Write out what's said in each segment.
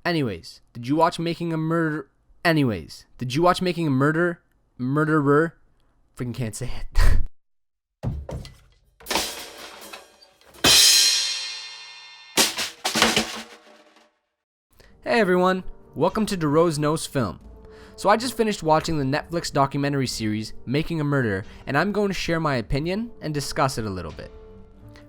Anyways, did you watch Making a Murder? Anyways, did you watch Making a Murderrrrere? Freaking can't say it. Hey everyone, welcome to DeRose Knows Film. So I just finished watching the Netflix documentary series Making a Murderer, and I'm going to share my opinion and discuss it a little bit.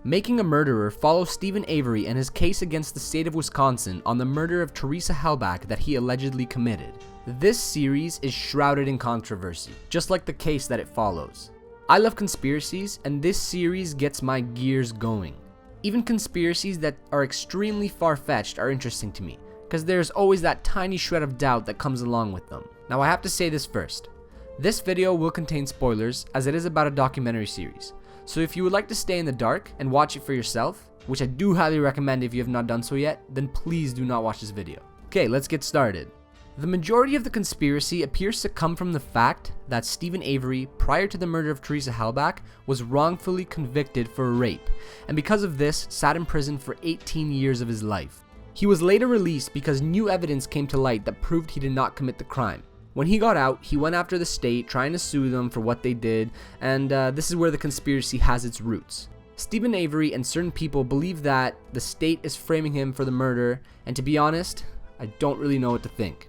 Making a Murderer follows Steven Avery and his case against the state of Wisconsin on the murder of Teresa Halbach that he allegedly committed. This series is shrouded in controversy, just like the case that it follows. I love conspiracies, and this series gets my gears going. Even conspiracies that are extremely far-fetched are interesting to me, because there's always that tiny shred of doubt that comes along with them. Now I have to say this first. This video will contain spoilers, as it is about a documentary series. So if you would like to stay in the dark and watch it for yourself, which I do highly recommend if you have not done so yet, then please do not watch this video. Okay, let's get started. The majority of the conspiracy appears to come from the fact that Steven Avery, prior to the murder of Teresa Halbach, was wrongfully convicted for rape, and because of this, sat in prison for 18 years of his life. He was later released because new evidence came to light that proved he did not commit the crime. When he got out, he went after the state, trying to sue them for what they did, and this is where the conspiracy has its roots. Steven Avery and certain people believe that the state is framing him for the murder, and to be honest, I don't really know what to think.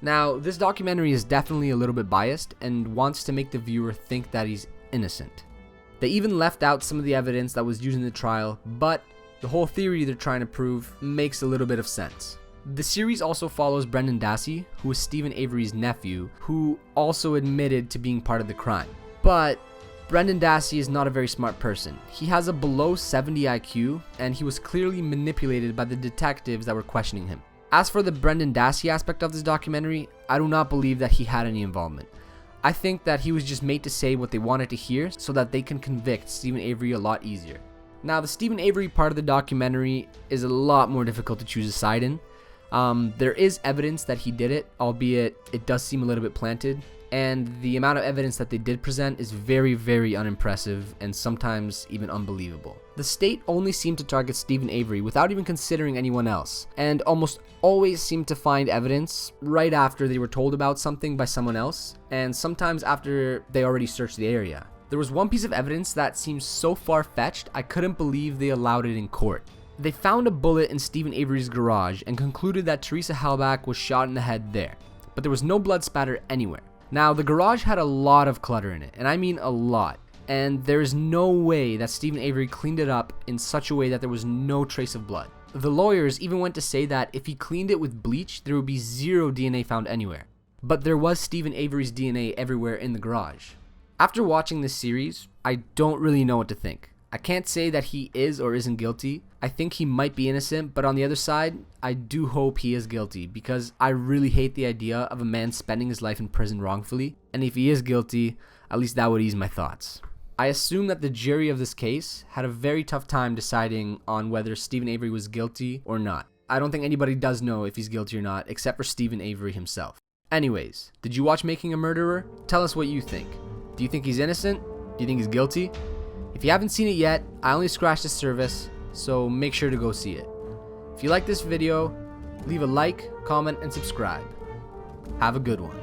Now, this documentary is definitely a little bit biased and wants to make the viewer think that he's innocent. They even left out some of the evidence that was used in the trial, but the whole theory they're trying to prove makes a little bit of sense. The series also follows Brendan Dassey, who is Steven Avery's nephew, who also admitted to being part of the crime. But Brendan Dassey is not a very smart person. He has a below 70 IQ, and he was clearly manipulated by the detectives that were questioning him. As for the Brendan Dassey aspect of this documentary, I do not believe that he had any involvement. I think that he was just made to say what they wanted to hear so that they can convict Steven Avery a lot easier. Now, the Steven Avery part of the documentary is a lot more difficult to choose a side in. There is evidence that he did it, albeit it does seem a little bit planted, and the amount of evidence that they did present is very, very unimpressive and sometimes even unbelievable. The state only seemed to target Steven Avery without even considering anyone else, and almost always seemed to find evidence right after they were told about something by someone else, and sometimes after they already searched the area. There was one piece of evidence that seems so far-fetched, I couldn't believe they allowed it in court. They found a bullet in Steven Avery's garage and concluded that Teresa Halbach was shot in the head there, but there was no blood spatter anywhere. Now, the garage had a lot of clutter in it, and I mean a lot, and there is no way that Steven Avery cleaned it up in such a way that there was no trace of blood. The lawyers even went to say that if he cleaned it with bleach, there would be zero DNA found anywhere. But there was Steven Avery's DNA everywhere in the garage. After watching this series, I don't really know what to think. I can't say that he is or isn't guilty. I think he might be innocent, but on the other side, I do hope he is guilty because I really hate the idea of a man spending his life in prison wrongfully, and if he is guilty, at least that would ease my thoughts. I assume that the jury of this case had a very tough time deciding on whether Steven Avery was guilty or not. I don't think anybody does know if he's guilty or not, except for Steven Avery himself. Anyways, did you watch Making a Murderer? Tell us what you think. Do you think he's innocent? Do you think he's guilty? If you haven't seen it yet, I only scratched the surface, so make sure to go see it. If you like this video, leave a like, comment, and subscribe. Have a good one.